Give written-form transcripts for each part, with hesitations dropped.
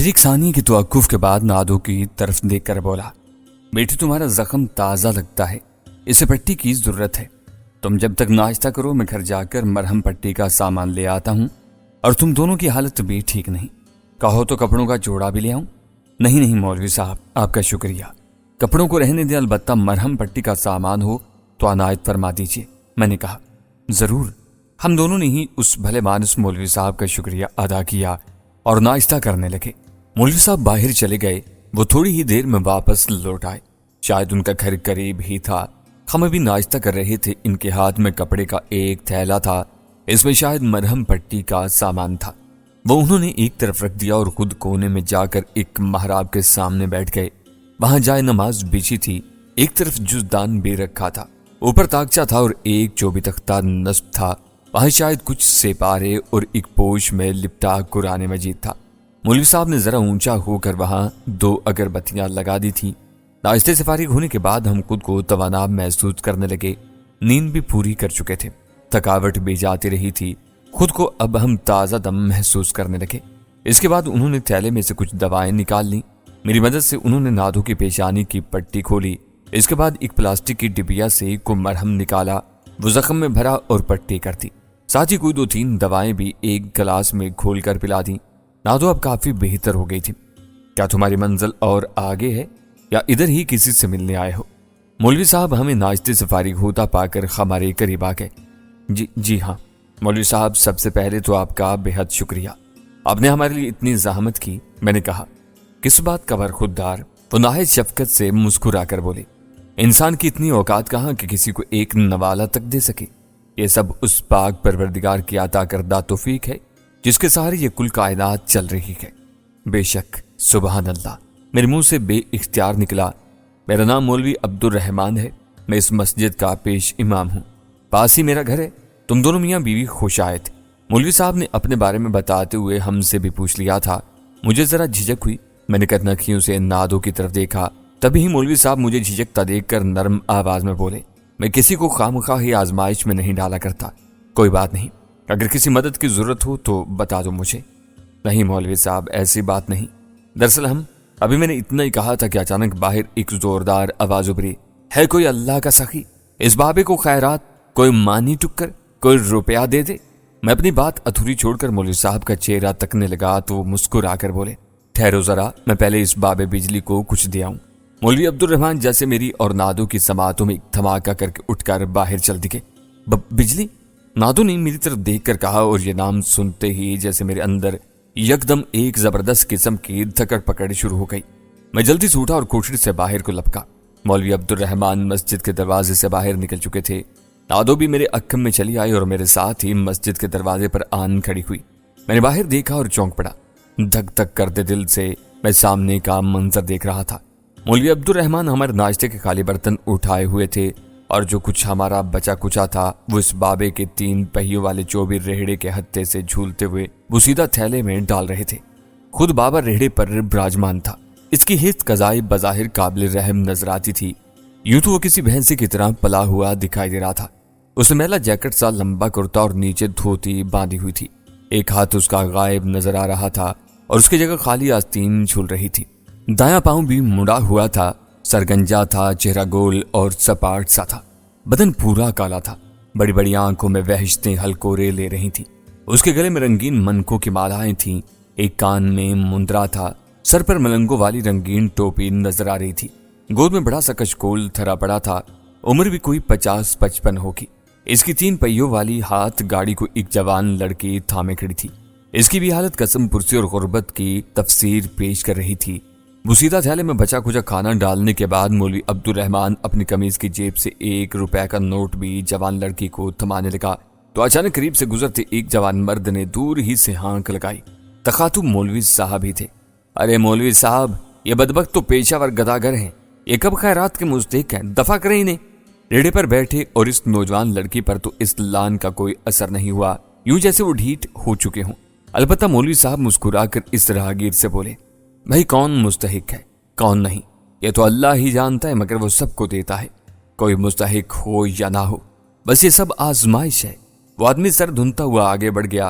پھر ایک ثانیے کی توقف کے بعد نادو کی طرف دیکھ کر بولا، بیٹی تمہارا زخم تازہ لگتا ہے، اسے پٹی کی ضرورت ہے۔ تم جب تک ناشتہ کرو میں گھر جا کر مرہم پٹی کا سامان لے آتا ہوں، اور تم دونوں کی حالت بھی ٹھیک نہیں، کہو تو کپڑوں کا جوڑا بھی لے آؤں؟ نہیں مولوی صاحب، آپ کا شکریہ، کپڑوں کو رہنے دیں، البتہ مرہم پٹی کا سامان ہو تو عنایت فرما دیجیے۔ میں نے کہا ضرور۔ ہم دونوں نے ہی اس بھلے مانس مولوی صاحب کا شکریہ ادا کیا اور ناشتہ کرنے لگے۔ مولوی صاحب باہر چلے گئے، وہ تھوڑی ہی دیر میں واپس لوٹ آئے، شاید ان کا گھر قریب ہی تھا۔ ہم ابھی ناشتہ کر رہے تھے، ان کے ہاتھ میں کپڑے کا ایک تھیلا تھا، اس میں شاید مرہم پٹی کا سامان تھا۔ وہ انہوں نے ایک طرف رکھ دیا اور خود کونے میں جا کر ایک محراب کے سامنے بیٹھ گئے۔ وہاں جائے نماز بچھی تھی، ایک طرف جزدان بھی رکھا تھا، اوپر تاکچہ تھا اور ایک چوبی تختہ نصب تھا، وہاں شاید کچھ سپارے اور ایک پوش میں لپٹا قرآن مجید تھا۔ مولوی صاحب نے ذرا اونچا ہو کر وہاں 2 اگربتیاں لگا دی تھیں۔ ناشتے سے فارغ ہونے کے بعد ہم خود کو توانا محسوس کرنے لگے، نیند بھی پوری کر چکے تھے، تھکاوٹ بھی جاتی رہی تھی، خود کو اب ہم تازہ دم محسوس کرنے لگے۔ اس کے بعد انہوں نے تھیلے میں سے کچھ دوائیں نکال لیں، میری مدد سے انہوں نے نادو کی پیشانی کی پٹی کھولی، اس کے بعد ایک پلاسٹک کی ڈبیا سے کوئی مرہم نکالا، وہ زخم میں بھرا اور پٹی کر دی، ساتھ ہی کوئی 2-3 دوائیں بھی ایک گلاس میں کھول کر پلا دی۔ نادو اب کافی بہتر ہو گئی تھی۔ کیا تمہاری منزل اور آگے ہے یا ادھر ہی کسی سے ملنے آئے ہو؟ مولوی صاحب ہمیں ناشتے سے فارغ ہوتا پا کر ہمارے قریب آ گئے۔ جی ہاں مولوی صاحب، سب سے پہلے تو آپ کا بے حد شکریہ، آپ نے ہمارے لیے اتنی زحمت کی۔ میں نے کہا کس بات کا برخوردار؟ وہ نہایت شفقت سے مسکرا کر بولے، انسان کی اتنی اوقات کہاں کہ کسی کو ایک نوالہ تک دے سکے، یہ سب اس پاک پروردگار کی عطا کردہ توفیق ہے جس کے سہارے یہ کل کائنات چل رہی ہے۔ بے شک، سبحان اللہ، میرے منہ سے بے اختیار نکلا۔ میرا نام مولوی عبد الرحمن ہے، میں اس مسجد کا پیش امام ہوں، پاس ہی میرا گھر ہے، تم دونوں میاں بیوی خوش آئے تھے۔ مولوی صاحب نے اپنے بارے میں بتاتے ہوئے ہم سے بھی پوچھ لیا تھا۔ مجھے ذرا جھجک ہوئی، میں نے کتنکیوں سے نادو کی طرف دیکھا، تبھی ہی مولوی صاحب مجھے جھجکتا دیکھ کر نرم آواز میں بولے، میں کسی کو خواہ آزمائش میں نہیں ڈالا کرتا، کوئی بات نہیں، اگر کسی مدد کی ضرورت ہو تو بتا دو مجھے۔ نہیں مولوی صاحب، ایسی بات نہیں، دراصل ابھی میں نے اتنا ہی کہا تھا کہ اچانک باہر ایک زوردار آواز ابھری، ہے کوئی اللہ کا سخی، اس بابے کو خیرات، کوئی مانی ٹکر، کوئی روپیہ دے دے۔ میں اپنی بات ادھوری چھوڑ کر مولوی صاحب کا چہرہ تکنے لگا تو وہ مسکرا کر بولے، ٹھہرو ذرا، میں پہلے اس بابے بجلی کو کچھ دے آؤں۔ مولوی عبد الرحمن جیسے میری اور نادو کی سماعتوں میں ایک دھماکہ کر کے اٹھ کر باہر چل دکھے۔ بجلی؟ نادو نے میری طرف دیکھ کر کہا، اور یہ نام سنتے ہی جیسے میرے اندر یکدم ایک زبردست قسم کی دھکڑ پکڑ شروع ہو گئی۔ میں جلدی سے اٹھا اور کوٹڑی سے باہر کو لپکا۔ مولوی عبد الرحمن مسجد کے دروازے سے باہر نکل چکے تھے۔ نادو بھی میرے عقب میں چلی آئی اور میرے ساتھ ہی مسجد کے دروازے پر آن کھڑی ہوئی۔ میں نے باہر دیکھا اور چونک پڑا، دھک دھک کرتے دل سے میں سامنے کا منظر دیکھ رہا تھا۔ مولوی عبد الرحمن ہمارے ناشتے کے خالی برتن اٹھائے ہوئے تھے، اور جو کچھ ہمارا بچا کچا تھا وہ اس بابے کے 3 پہیوں والے چوبی ریڑے کے ہتھے سے جھولتے ہوئے بوسیدہ تھیلے میں ڈال رہے تھے۔ خود بابا ریڑے پر براجمان تھا، اس کی حیث قضائی بظاہر قابل رحم نظر آتی تھی، یوں تو وہ کسی بھینسی کی طرح پلا ہوا دکھائی دے رہا تھا۔ اس میں میلا جیکٹ سا لمبا کرتا اور نیچے دھوتی باندھی ہوئی تھی، ایک ہاتھ اس کا غائب نظر آ رہا تھا اور اس کی جگہ خالی آستین جھول رہی تھی۔ دایاں پاؤں بھی مڑا ہوا تھا، سرگنجا تھا، چہرہ گول اور سپاٹ سا تھا، بدن پورا کالا تھا، بڑی بڑی آنکھوں میں وحشتیں ہلکورے لے رہی تھیں، اس کے گلے میں رنگین منکوں کی مالائیں تھیں، ایک کان میں مندرا تھا، سر پر ملنگوں والی رنگین ٹوپی نظر آ رہی تھی، گود میں بڑا سا کچکول دھرا پڑا تھا، عمر بھی کوئی 50-55 ہوگی۔ اس کی 3 پہیوں والی ہاتھ گاڑی کو ایک جوان لڑکی تھامے کھڑی تھی، اس کی بھی حالت قسم پرسی اور غربت کی تفسیر پیش کر رہی تھی۔ بوسیدہ تھیلے میں بچا کچا کھانا ڈالنے کے بعد مولوی عبد الرحمن اپنی قمیض کی جیب سے 1 روپے کا نوٹ بھی جوان لڑکی کو تھمانے لگا تو اچانک قریب سے گزرتے ایک جوان مرد نے دور ہی سے ہانک لگائی۔ تخاطب مولوی صاحب ہی تھے۔ ارے مولوی صاحب، یہ بدبخت تو پیشہ ور گداگر ہیں، یہ کب خیرات کے مستحق ہیں، دفع کریں انہیں۔ ریڑے پر بیٹھے اور اس نوجوان لڑکی پر تو اس لان کا کوئی اثر نہیں ہوا، یوں جیسے وہ ڈھیٹ ہو چکے ہوں۔ البتہ مولوی صاحب مسکرا کر اس راہگیر سے بولے، بھائی کون مستحق ہے کون نہیں یہ تو اللہ ہی جانتا ہے، مگر وہ سب کو دیتا ہے، کوئی مستحق ہو یا نہ ہو، بس یہ سب آزمائش ہے۔ وہ آدمی سر دھنتا ہوا آگے بڑھ گیا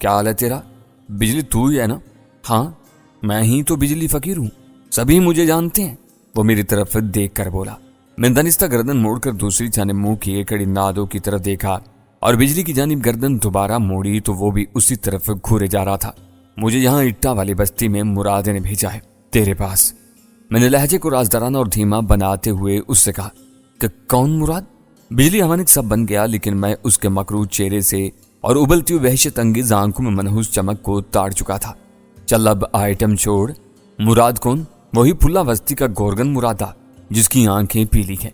کیا حال ہے تیرا؟ بجلی تو ہی ہے نا؟ ہاں میں ہی تو بجلی فقیر ہوں، سبھی مجھے جانتے ہیں، وہ میری طرف دیکھ کر بولا۔ میں دانستہ گردن موڑ کر دوسری جانب منہ کیے کھڑی نادو کی طرف دیکھا اور بجلی کی جانب گردن دوبارہ موڑی تو وہ بھی اسی طرف گھورے جا رہا تھا۔ مجھے یہاں اٹا والی بستی میں مراد نے بھیجا ہے تیرے پاس، میں نے لہجے کو رازدارانہ اور دھیما بناتے ہوئے اس سے کہا کہ کون مراد؟ بجلی حوانت سب بن گیا، لیکن میں اس کے مکروہ چہرے سے اور ابلتی ہوئی وحشت انگیز آنکھوں میں منحوس چمک کو تاڑ چکا تھا۔ چل اب آئٹم چھوڑ، مراد کون؟ وہی پھلا وسطی کا گورگن مرادا جس کی آنکھیں پیلی ہیں۔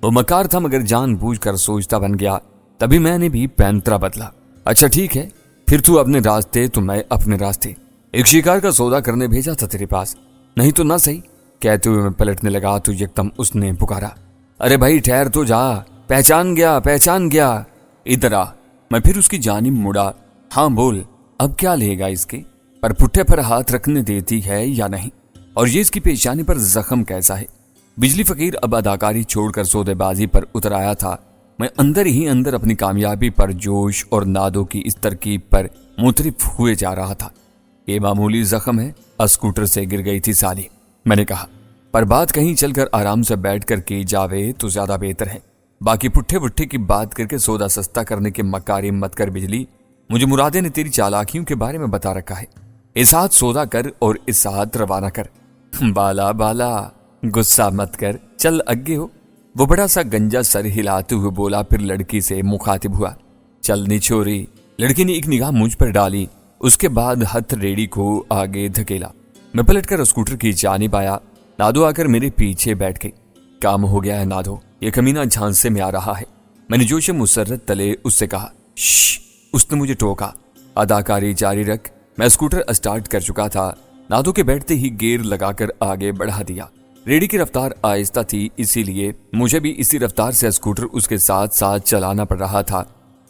وہ مکار تھا مگر جان بوجھ کر سوچتا بن گیا، تبھی میں نے بھی پینترا بدلا۔ اچھا ٹھیک ہے، پھر تو اپنے راستے تو میں اپنے راستے، ایک شکار کا سودا کرنے بھیجا تھا تیرے پاس، نہیں تو نہ صحیح، کہتے ہوئے میں پلٹنے لگا تو یکدم اس نے پکارا، ارے بھائی ٹھہر تو جا، پہچان گیا، ادھر آ۔ میں پھر اس کی جانب مڑا۔ ہاں بول، اب کیا لے گا اس کے؟ پر پٹھے پر ہاتھ رکھنے دیتی ہے یا نہیں؟ اور یہ اس کی پیشانی پر زخم کیسا ہے؟ بجلی فقیر اب اداکاری چھوڑ کر سودے بازی پر اتر آیا تھا۔ میں اندر ہی اندر اپنی کامیابی پر جوش اور نادو کی اس ترکیب پر مترف ہوئے جا رہا تھا۔ یہ معمولی زخم ہے، اسکوٹر سے گر گئی تھی سالی، میں نے کہا، پر بات کہیں چل کر آرام سے بیٹھ کر کی جاوے تو زیادہ بہتر ہے۔ باقی پٹھے پٹھے کی بات کر کے سودا سستا کرنے کے مکاری مت کر بجلی، مجھے مرادے نے تیری چالاکیوں کے بارے میں بتا رکھا ہے، اس ہاتھ سودا کر اور اس ہاتھ روانہ کر۔ بالا غصہ مت کر، چل اگے ہو، وہ بڑا سا گنجا سر ہلاتے ہوئے بولا، پھر لڑکی سے مخاطب ہوا، چل نچوری۔ لڑکی نے ایک نگاہ مجھ پر ڈالی، اس کے بعد ہتھ ریڑی کو آگے دھکیلا۔ میں پلٹ کر اسکوٹر کی جانب آیا، نادو آ کر میرے پیچھے بیٹھ گئی۔ کام ہو گیا ہے نادو، یہ کمینہ جھانسے میں آ رہا ہے، میں نے جوش مسرت تلے اس سے کہا۔ شش، اس نے مجھے ٹوکا۔ اداکاری جاری رکھ۔ میں اسکوٹر اسٹارٹ کر چکا تھا، نادو کے بیٹھتے ہی گیئر لگا کر آگے بڑھا دیا۔ ریڑی کی رفتار آہستہ تھی، اسی لیے مجھے بھی اسی رفتار سے اسکوٹر اس کے ساتھ ساتھ چلانا پڑ رہا تھا۔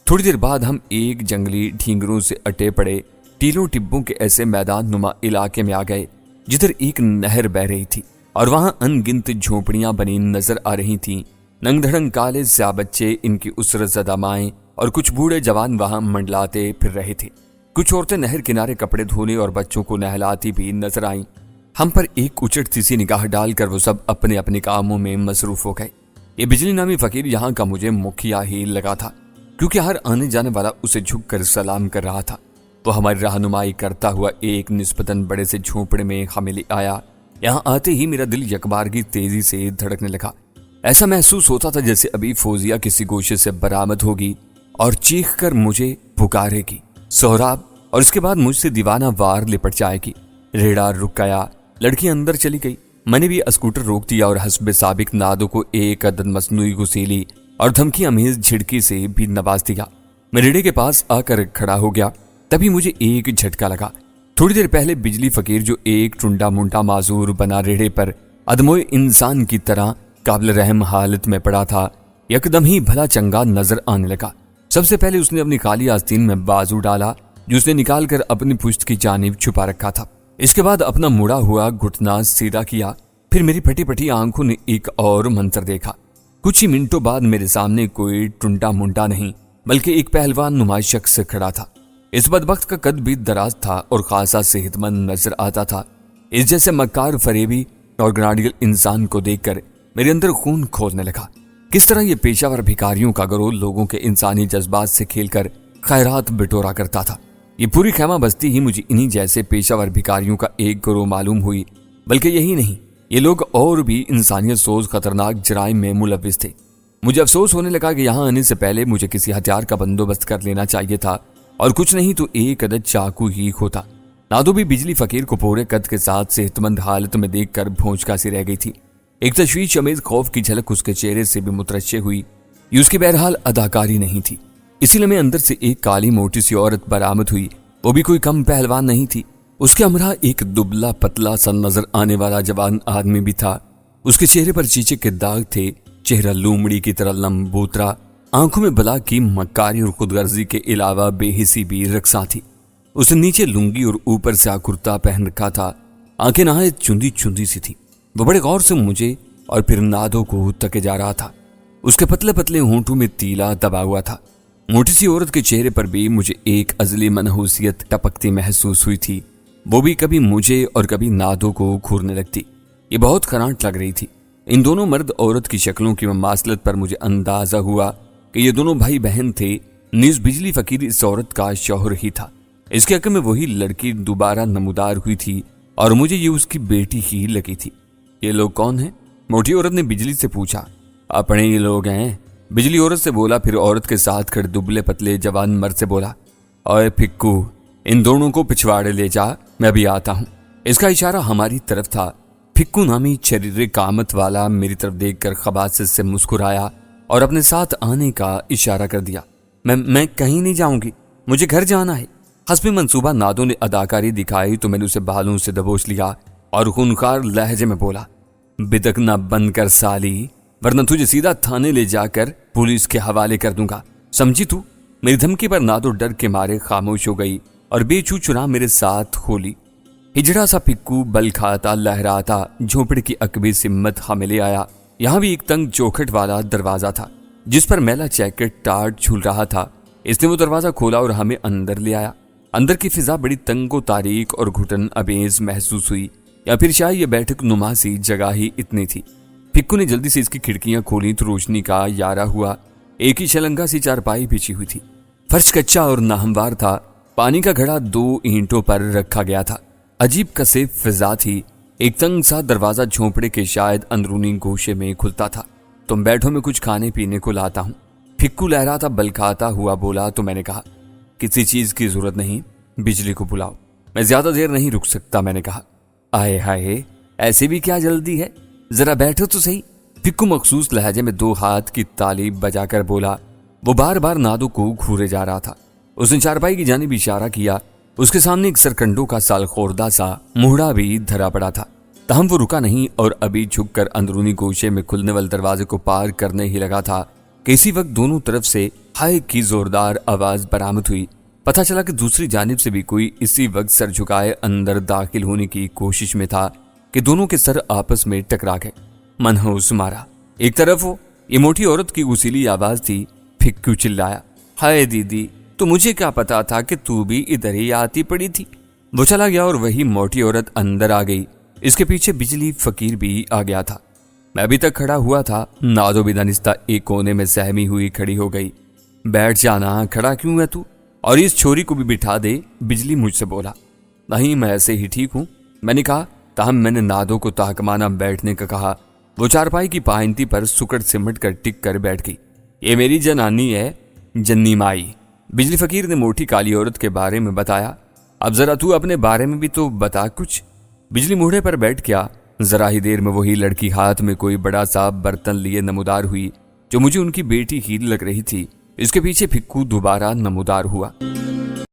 تھوڑی دیر بعد ہم ایک جنگلی ڈھینگروں سے اٹے پڑے ٹیلوں ٹبوں کے ایسے میدان نما علاقے میں آ گئے جدھر ایک نہر بہ رہی تھی اور وہاں ان گنت جھونپڑیاں بنی نظر آ رہی تھیں۔ ننگ دھڑنگ کالے سیاہ بچے، ان کی اسرت زدہ مائیں اور کچھ بوڑھے جوان وہاں منڈلاتے پھر رہے تھے۔ کچھ عورتیں نہر کنارے کپڑے دھونے اور بچوں کو نہلاتی بھی نظر آئیں۔ ہم پر ایک اچٹتی سی نگاہ ڈال کر وہ سب اپنے اپنے کاموں میں مصروف ہو گئے۔ یہ بجلی نامی فقیر یہاں کا مجھے مکھیا ہی لگا تھا، کیونکہ ہر آنے جانے والا اسے جھک کر سلام کر رہا تھا۔ وہ ہماری رہنمائی کرتا ہوا ایک نسبتاً بڑے سے جھونپڑے میں ہمیں لے آیا۔ یہاں آتے ہی میرا دل یکبار کی تیزی سے دھڑکنے لگا۔ ایسا محسوس ہوتا تھا جیسے ابھی فوزیہ کسی گوشے سے برآمد ہوگی اور چیخ کر مجھے پکارے گی، سہراب، اور اس کے بعد مجھ سے دیوانہ وار لپٹ جائے گی۔ ریڑا رک گیا، لڑکی اندر چلی گئی۔ میں نے بھی اسکوٹر روک دیا اور حسب سابق نادو کو ایک عدد مصنوعی غسیلی اور دھمکی امیز جھڑکی سے بھی نواز دیا۔ میں ریڑے کے پاس آ کر کھڑا ہو گیا، تبھی مجھے ایک جھٹکا لگا۔ تھوڑی دیر پہلے بجلی فقیر جو ایک ٹنڈا منڈا معذور بنا ریڑے پر ادموئے انسان کی طرح قابل رحم حالت میں پڑا تھا، یکدم ہی بھلا چنگا نظر آنے لگا۔ سب سے پہلے اس نے اپنی کالی آستین میں بازو ڈالا جو اس نے نکال کر اپنی پشت کی جانب چھپا رکھا تھا۔ اس کے بعد اپنا مڑا ہوا گھٹنا سیدھا کیا، پھر میری پھٹی پھٹی آنکھوں نے ایک اور منظر دیکھا۔ کچھ ہی منٹوں بعد میرے سامنے کوئی ٹنڈا منڈا نہیں بلکہ ایک پہلوان نما شخص کھڑا تھا۔ اس بدبخت کا قد بھی دراز تھا اور خاصا صحت مند نظر آتا تھا۔ اس جیسے مکار فریبی اور گراڈیل انسان کو دیکھ کر میرے اندر خون کھولنے لگا۔ کس طرح یہ پیشہ ور بھکاریوں کا گروہ لوگوں کے انسانی جذبات سے کھیل کر خیرات بٹورا کرتا تھا۔ یہ پوری خیمہ بستی ہی مجھے انہی جیسے پیشہ ور بھکاریوں کا ایک گروہ معلوم ہوئی، بلکہ یہی نہیں، یہ لوگ اور بھی انسانیت سوز خطرناک جرائم میں ملوث تھے۔ مجھے افسوس ہونے لگا کہ یہاں آنے سے پہلے مجھے کسی ہتھیار کا بندوبست کر لینا چاہیے تھا، اور کچھ نہیں تو ایک عدد چاقو ہی ہوتا۔ نادو بھی بجلی فقیر کو پورے قد کے ساتھ صحت مند حالت میں دیکھ کر بھونچکا سی رہ گئی تھی۔ ایک تشویش امیز خوف کی جھلک اس کے چہرے سے بھی مترشح ہوئی۔ یہ اس کی بہرحال اداکاری نہیں تھی۔ اسی لمحے اندر سے ایک کالی موٹی سی عورت برآمد ہوئی، وہ بھی کوئی کم پہلوان نہیں تھی۔ اس کے ہمراہ ایک دبلا پتلا سا نظر آنے والا جوان آدمی بھی تھا۔ اس کے چہرے پر چیچے کے داغ تھے، چہرہ لومڑی کی طرح لمبوترا، آنکھوں میں بلا کی مکاری اور خود غرضی کے علاوہ بے حسی بھی رقصاں تھی۔ اس نے نیچے لنگی اور اوپر سے کرتا پہن رکھا تھا، آنکھیں نہایت چندی چندی سی تھی۔ وہ بڑے غور سے مجھے اور پھر نادو کو تکے جا رہا تھا۔ اس کے پتلے پتلے ہونٹوں میں تیلا دبا ہوا تھا۔ موٹی سی عورت کے چہرے پر بھی مجھے ایک ازلی منحوسیت ٹپکتی محسوس ہوئی تھی، وہ بھی کبھی مجھے اور کبھی نادو کو گھورنے لگتی۔ یہ بہت خرانٹ لگ رہی تھی۔ ان دونوں مرد عورت کی شکلوں کی مماثلت پر مجھے اندازہ ہوا کہ یہ دونوں بھائی بہن تھے، نیز بجلی فقیر اس عورت کا شوہر ہی تھا۔ اس کے حق میں وہی لڑکی دوبارہ نمودار ہوئی تھی اور مجھے یہ اس کی بیٹی ہی لگی تھی۔ یہ لوگ کون ہیں؟ موٹی عورت نے بجلی سے پوچھا۔ اپنے یہ لوگ ہیں، بجلی عورت سے بولا، پھر عورت کے ساتھ کھڑے دبلے پتلے جوان مرد سے بولا، اوے پھکو، ان دونوں کو پچھواڑے لے جا، میں بھی آتا ہوں۔ اس کا اشارہ ہماری طرف تھا۔ پھکو نامی شریر قامت والا میری طرف دیکھ کر خباثت سے مسکرایا اور اپنے ساتھ آنے کا اشارہ کر دیا۔ میں کہیں نہیں جاؤں گی، مجھے گھر جانا ہے۔ حسب منصوبہ نادو نے اداکاری دکھائی تو میں نے اسے بالوں سے دبوچ لیا اور خونخوار لہجے میں بولا، بدکنا بند کر سالی، ورنہ تجھے سیدھا تھانے لے جا کر پولیس کے حوالے کر دوں گا، سمجھی تو؟ میری دھمکی پر نادو ڈر کے مارے خاموش ہو گئی اور بے چو چرا میرے ساتھ کھولی۔ ہجڑا سا پھکو بل کھاتا لہراتا جھونپڑی کی عقبی سمت ہمیں لے آیا۔ یہاں بھی ایک تنگ چوکھٹ والا دروازہ تھا جس پر میلا جیکٹ ٹاٹ جھول رہا تھا۔ اس نے وہ دروازہ کھولا اور ہمیں اندر لے آیا۔ اندر کی فضا بڑی تنگ و تاریک اور گھٹن ابیز محسوس ہوئی، یا پھر شاید یہ بیٹھک نما سی جگہ ہی اتنی تھی۔ پھکو نے جلدی سے اس کی کھڑکیاں کھولی تو روشنی کا یارہ ہوا۔ ایک ہی شلنگا سی چارپائی بچھی ہوئی تھی، فرش کچا اور ناہموار تھا، پانی کا گھڑا 2 اینٹوں پر رکھا گیا تھا۔ عجیب کثیف فضا تھی۔ ایک تنگ سا دروازہ جھونپڑے کے شاید اندرونی گوشے میں کھلتا تھا۔ تم بیٹھو، میں کچھ کھانے پینے کو لاتا ہوں، پھکو لہراتا بل کھاتا ہوا بولا تو میں نے کہا، کسی چیز کی ضرورت نہیں، بجلی کو بلاؤ، میں زیادہ دیر نہیں رک سکتا، میں نے کہا۔ آئے ہائے، ایسے بھی کیا جلدی ہے، ذرا بیٹھو تو صحیح، پھکو مخصوص لہجے میں 2 ہاتھ کی تالی بجا کر بولا۔ وہ بار بار نادو کو گھورے جا رہا تھا۔ اس نے چارپائی کی جانب اشارہ کیا۔ اس کے سامنے ایک سرکنڈوں کا سال خوردہ سا موہڑا بھی دھرا پڑا تھا، تاہم وہ رکا نہیں اور ابھی جھک کر اندرونی گوشے میں کھلنے والے دروازے کو پار کرنے ہی لگا تھا کہ اسی وقت دونوں طرف سے ہائے کی زوردار آواز برآمد ہوئی۔ پتہ چلا کہ دوسری جانب سے بھی کوئی اسی وقت سر جھکائے اندر داخل ہونے کی کوشش میں تھا کہ دونوں کے سر آپس میں ٹکرا گئے۔ منحوس مارا، ایک طرف ہو، یہ موٹی عورت کی غسیلی آواز تھی۔ پھکو چلایا، ہائے دیدی، تو مجھے کیا پتا تھا کہ تو بھی ادھر ہی آتی پڑی تھی۔ وہ چلا گیا اور وہی موٹی عورت اندر آ گئی۔ اس کے پیچھے بجلی فقیر بھی آ گیا تھا۔ میں ابھی تک کھڑا ہوا تھا، نادو بھی دانستہ ایک کونے میں سہمی ہوئی کھڑی ہو گئی۔ بیٹھ جانا، کھڑا کیوں ہے تو؟ اور اس چھوری کو بھی بٹھا دے، بجلی مجھ سے بولا۔ نہیں، میں ایسے ہی ٹھیک ہوں، میں نے کہا، تاہم میں نے نادو کو تحکمانہ بیٹھنے کا کہا۔ وہ چارپائی کی پائنتی پر سکڑ سمٹ کر ٹک کر بیٹھ گئی۔ یہ میری جنانی ہے، جنی مائی، بجلی فقیر نے موٹی کالی عورت کے بارے میں بتایا۔ اب ذرا تو اپنے بارے میں بھی تو بتا کچھ۔ بجلی موڑے پر بیٹھ گیا۔ ذرا ہی دیر میں وہی لڑکی ہاتھ میں کوئی بڑا سا برتن لیے نمودار ہوئی جو مجھے ان کی بیٹی ہی لگ رہی تھی۔ اس کے پیچھے پھکو دوبارہ نمودار ہوا۔